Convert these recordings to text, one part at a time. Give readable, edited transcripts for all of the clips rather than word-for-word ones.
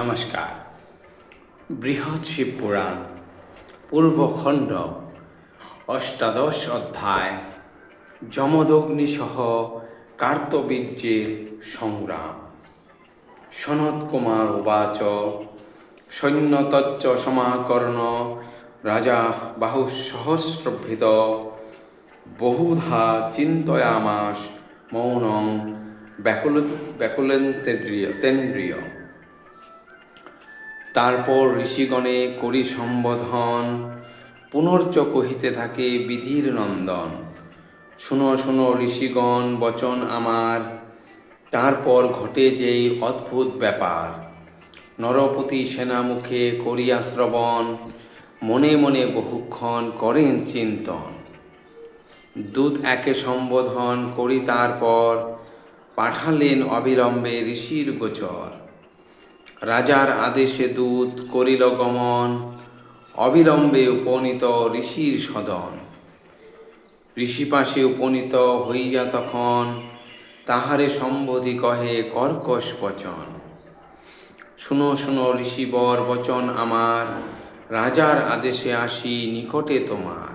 নমস্কার। বৃহৎ শিব পুরাণ পূর্বখণ্ড অষ্টাদশ অধ্যায় যমদগ্নিসহ কার্তবীর্যের সংগ্রাম। সনত কুমার উবাচ সৈন্যতচ্চ সমাকর্ণ রাজা বাহুসহস্রভৃত বহুধা চিন্তয়ামাস মৌনং ব্যাকুলেন্দ্রিয়। তারপর ঋষিগণে করি সম্বোধন, পুনর্চ কহিতে থাকে বিধির নন্দন। শুনো শুনো ঋষিগণ বচন আমার, তারপর ঘটে যেই অদ্ভুত ব্যাপার। নরপতি সেনামুখে করিয়া শ্রবণ, মনে মনে বহুক্ষণ করেন চিন্তন। দূত একে সম্বোধন করি তারপর, পাঠালেন অবিলম্বে ঋষির গোচর। রাজার আদেশে দূত করিল গমন, অবিলম্বে উপনীত ঋষির সদন। ঋষিপাশে উপনীত হইয়া তখন, তাহারে সম্বোধি কহে কর্কশ বচন। শুনো শুনো ঋষিবর বচন আমার, রাজার আদেশে আসি নিকটে তোমার।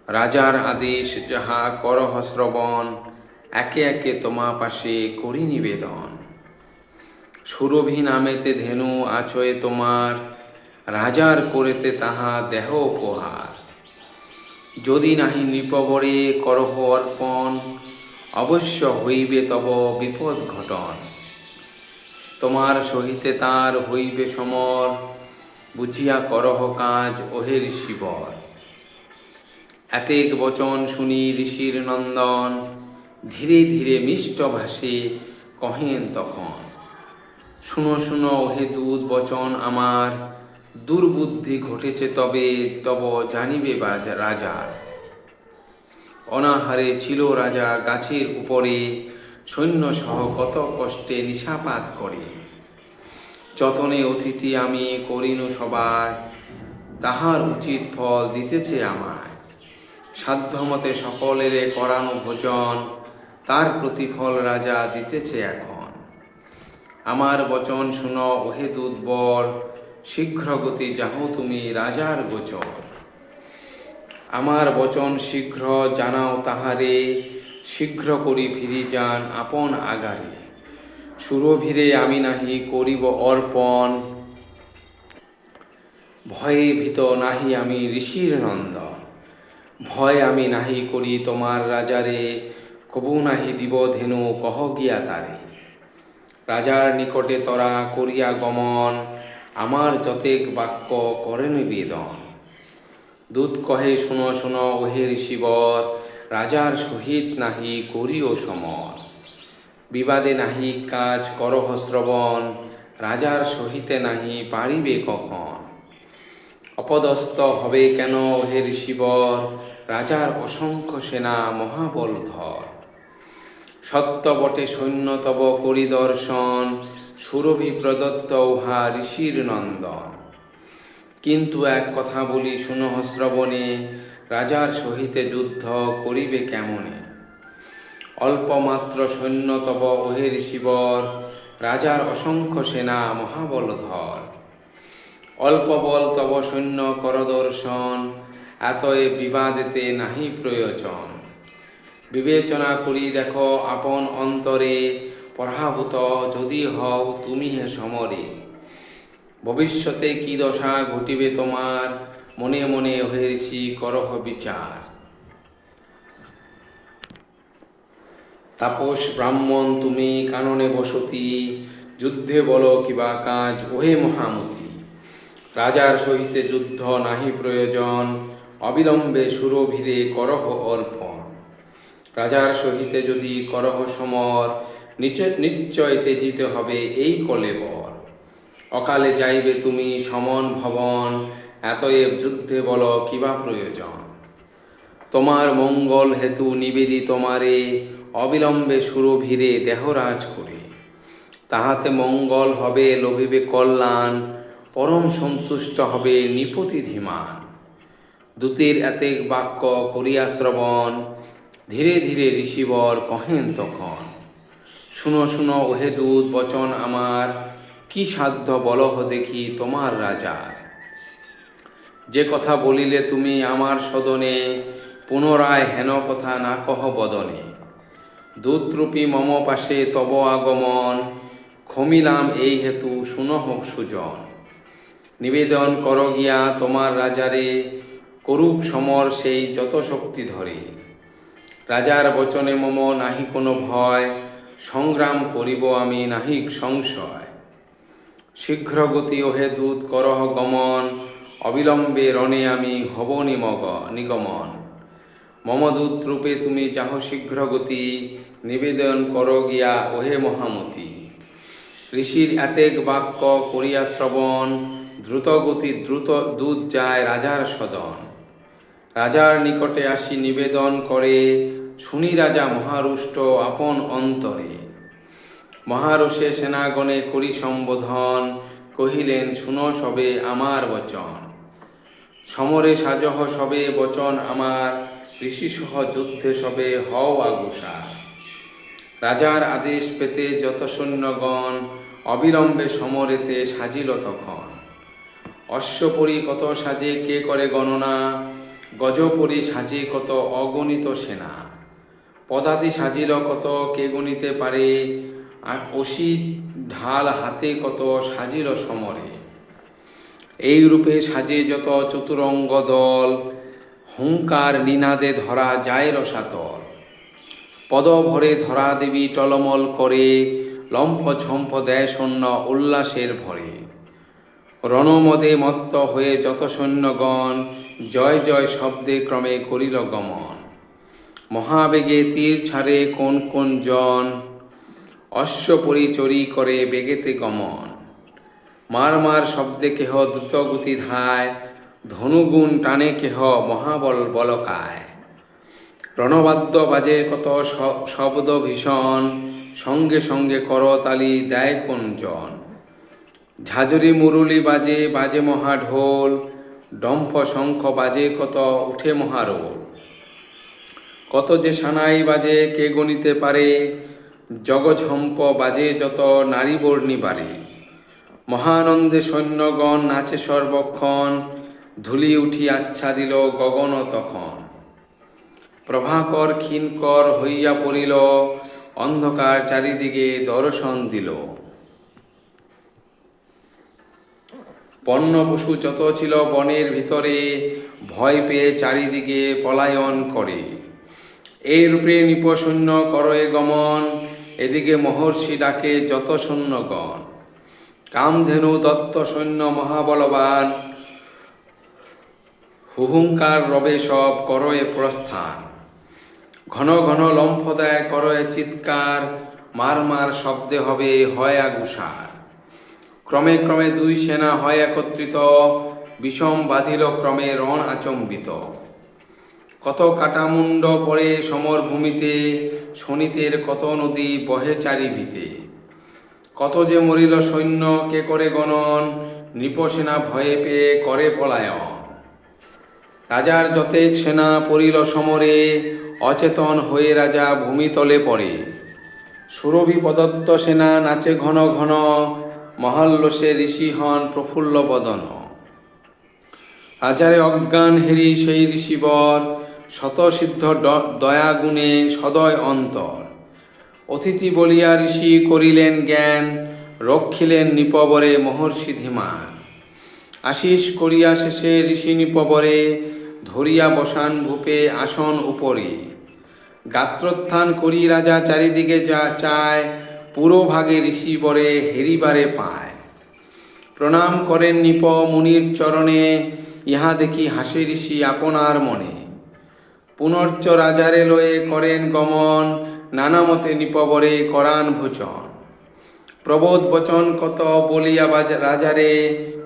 রাজার আদেশ যাহা করহ শ্রবণ, একে একে তোমা পাশে করি নিবেদন। সুরভি নামেতে ধেনু আছয়ে তোমার, রাজার করেতে তাহা দেহ উপহার। যদি নাহি নৃপবরে করহ অর্পণ, অবশ্য হইবে তব বিপদ ঘটন। তোমার সহিতে তার হইবে সমর, বুঝিয়া করহ কাজ ওহে ঋষিবর। এতেক বচন শুনি ঋষির নন্দন, ধীরে ধীরে মিষ্ট ভাষে কহেন তখন। শুনো শুনো ওহে দূত বচন আমার, দুর্বুদ্ধি ঘটেছে তবে তব জানিবে রাজার। অনাহারে ছিল রাজা গাছের উপরে, সৈন্য সহ কত কষ্টে নিশাপাত করে। যতনে অতিথি আমি করিনু সবার, তাহার উচিত ফল দিতেছে আমায়। সাধ্যমতে সকলেরে করানো ভোজন, তার প্রতিফল রাজা দিতেছে এখন। আমার বচন শুনো ওহে দূতবর, শীঘ্রগতি যাহো তুমি রাজার গোচর। আমার বচন শীঘ্র জানাও তাহারে, শীঘ্র করি ফিরি যান আপন আগারে। সুরভিরে আমি নাহি করিব অর্পণ, ভয়ে ভীত নাহি আমি ঋষির নন্দন। ভয় আমি নাহি করি তোমার রাজারে, কবু নাহি দিব ধেনু কহ গিয়া তারে। রাজার নিকটে তরা করিয়া গমন, আমার যতেক বাক্য করে নিবেদন। দূত কহে শুনো শুনো ওহে ঋষিবর, রাজার সহিত নাহি করিও সমর। বিবাদে নাহি কাজ করহ শ্রবণ, রাজার সহিতে নাহি পারিবে কখন। অপদস্থ হবে কেন ওহে ঋষিবর, রাজার অসংখ্য সেনা মহাবলধর। সত্য বটে সৈন্য তব পরিদর্শন, সুরভি প্রদত্ত উহা ঋষির নন্দন। কিন্তু এক কথা বলি শুনহ শ্রবণে, রাজার সহিতে যুদ্ধ করিবে কেমনে। অল্পমাত্র সৈন্য তব ওহে ঋষিবর, রাজার অসংখ্য সেনা মহাবলধর। অল্প বল তব সৈন্য কর দর্শন, এতএ বিবাদেতে নাহি প্রয়োজন। বিবেচনা করি দেখো আপন অন্তরে, পরাভূত যদি হও তুমি হে সমরে। ভবিষ্যতে কি দশা ঘটিবে তোমার, মনে মনে ওহে ঋষি করহ বিচার। তাপস ব্রাহ্মণ তুমি কাননে বসতি, যুদ্ধে বলো কিবা কাজ ওহে মহামতি। রাজার সহিতে যুদ্ধ নাহি প্রয়োজন, অবিলম্বে সুরভিরে করহ অর্পণ। রাজার সহিতে যদি করহ সমর, নিশ্চয় তেজিতে হবে এই কলেবর। অকালে যাইবে তুমি সমন ভবন, এতএব যুদ্ধে বল কিবা প্রয়োজন। তোমার মঙ্গল হেতু নিবেদি তোমারে, অবিলম্বে সুরভিরে দেহরাজ করে। তাহাতে মঙ্গল হবে লভিবে কল্যাণ, পরম সন্তুষ্ট হবে নৃপতি ধীমান। দূতের এতেক বাক্য করিয়া শ্রবণ, ধীরে ধীরে ঋষিবর কহেন তখন। শুনো শুনো ওহে দূত বচন আমার, কি সাধ্য বলহ দেখি তোমার রাজার। যে কথা বলিলে তুমি আমার সদনে, পুনরায় হেন কথা না কহ বদনে। দূতরূপী মম পাশে তব আগমন, ক্ষমিলাম এই হেতু শুনহ সুজন। নিবেদন কর গিয়া তোমার রাজারে, করুক সমর সেই যত শক্তি ধরে। রাজার বচনে মম নাহি কোনো ভয়, সংগ্রাম করিব আমি নাহিক সংশয়। শীঘ্র গতি ওহে দূত করহ গমন, অবিলম্বে রণে আমি হব নিগমন। মম দূত রূপে তুমি যাহ শীঘ্র গতি, নিবেদন কর গিয়া ওহে মহামতি। ঋষির এতেক বাক্য করিয়া শ্রবণ, দ্রুত গতি দ্রুত দূত যায় রাজার সদন। রাজার নিকটে আসি নিবেদন করে, শুনি রাজা মহারুষ্ট আপন অন্তরে। মহারোষে সেনাগণে করি সম্বোধন, কহিলেন শুনো সবে আমার বচন। সমরে সাজহ সবে বচন আমার, ঋষিসহ যুদ্ধে সবে হও আগুসার। রাজার আদেশ পেতে যত সৈন্যগণ, অবিলম্বে সমরেতে সাজিল তখন। অশ্বপরি কত সাজে কে করে গণনা, গজপরি সাজে কত অগণিত সেনা। পদাতি সাজিল কত কে গণিতে পারে, আর অসি ঢাল হাতে কত সাজিল সমরে। এই রূপে সাজে যত চতুরঙ্গ দল, হুঙ্কার নিনাদে ধরা যায় রসাতল। পদ ভরে ধরা দেবী টলমল করে, লম্ফ ঝম্ফ দেয় সৈন্য উল্লাসের ভরে। রণমদে মত্ত হয়ে যত সৈন্যগণ, জয় জয় শব্দে ক্রমে করিল গমন। মহাবেগে তীর ছাড়ে কোন কোন জন, অশ্ব পরিচরি করে বেগেতে গমন। মার মার শব্দে কেহ দ্রুতগতি ধায়, ধনুগুণ টানে কেহ মহাবল বলকায়। রণবাদ্য বাজে কত শব্দ ভীষণ, সঙ্গে সঙ্গে করতালি দেয় কোন জন। ঝাঁঝরি মুরুলি বাজে বাজে মহাঢোল, ডম্ফ শঙ্খ বাজে কত উঠে মহারোল। কত যে সানাই বাজে কে গণিতে পারে, জগঝম্প বাজে যত নারী বর্ণী বারে। মহানন্দে সৈন্যগণ নাচে সর্বক্ষণ, ধুলি উঠি আচ্ছাদিল গগন তখন। প্রভাকর ক্ষীণকর হইয়া পড়িল, অন্ধকার চারিদিকে দর্শন দিল। বন্য পশু যত ছিল বনের ভিতরে, ভয় পেয়ে চারিদিকে পলায়ন করে। এই রূপে নৃপসৈন্য করয়ে গমন, এদিকে মহর্ষি ডাকে যত সৈন্যগণ। কামধেনু দত্ত সৈন্য মহাবলবান, হুহুঙ্কার রবে সব করয়ে প্রস্থান। ঘন ঘন লম্ফ দেয় করয়ে চিৎকার, মার মার শব্দে হবে হয় আগুসার। ক্রমে ক্রমে দুই সেনা হয় একত্রিত, বিষম বাঁধিল ক্রমে রণ আচম্বিত। কত কাটামুণ্ড পড়ে সমরভূমিতে, শোণিতের কত নদী বহে চারিভিতে। কত যে মরিল সৈন্য কে করে গণন, নৃপসেনা ভয়ে পেয়ে করে পলায়ন। রাজার যতেক সেনা পড়িল সমরে, অচেতন হয়ে রাজা ভূমিতলে পড়ে। সুরভি প্রদত্ত সেনা নাচে ঘন ঘন, মহল্লসে ঋষি হন প্রফুল্ল বদন। রাজারে অজ্ঞান হেরি সেই ঋষিবর, শতসিদ্ধ দয়াগুণে সদয় অন্তর। অতিথি বলিয়া ঋষি করিলেন জ্ঞান, রক্ষিলেন নৃপবরে মহর্ষি ধীমান। আশিস করিয়া শেষে ঋষি নৃপবরে, ধরিয়া বসান ভূপে আসন উপরে। গাত্রোত্থান করি রাজা চারিদিকে যা চায়, পুরোভাগে ঋষিবরে হেরিবারে পায়। প্রণাম করেন নৃপ মুনির চরণে, ইহা দেখি হাসে ঋষি আপনার মনে। পুনর্চ রাজারে লয়ে করেন গমন, নানামতে নৃপবরে করান ভোজন। প্রবোধ বচন কত বলিয়া রাজারে,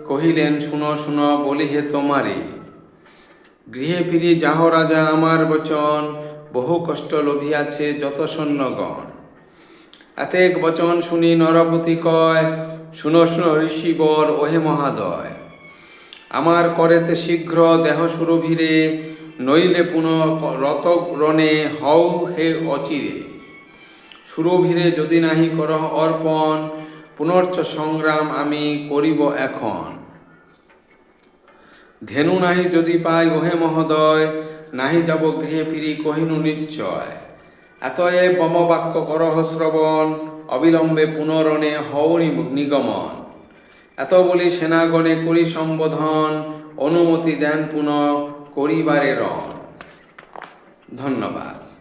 কহিলেন শুনো শুনো বলি হে তোমারে। গৃহে ফিরি যাহ রাজা আমার বচন, বহু কষ্ট লভিয়াছে যত সৈন্যগণ। এতেক বচন শুনি নরপতি কয়, শুনো শুনো ঋষিবর ওহে মহাদয়। আমার করেতে শীঘ্র দেহ সুরভিরে, নইলে পুনঃ রত রণে হও হে অচিরে। সুরভিরে যদি নাহি করহ অর্পণ, পুনর্চ সংগ্রাম আমি করিব এখন। ধেনু নাহি যদি পাই ওহে মহোদয়, নাহি যাব গৃহে ফিরি কহিনু নিশ্চয়। এতএব মম বাক্য করহ শ্রবণ, অবিলম্বে পুনরণে হওনি নিগমন। এত বলি সেনাগণে করি সম্বোধন, অনুমতি দেন পুনঃ করিবারে রণ। ধন্যবাদ।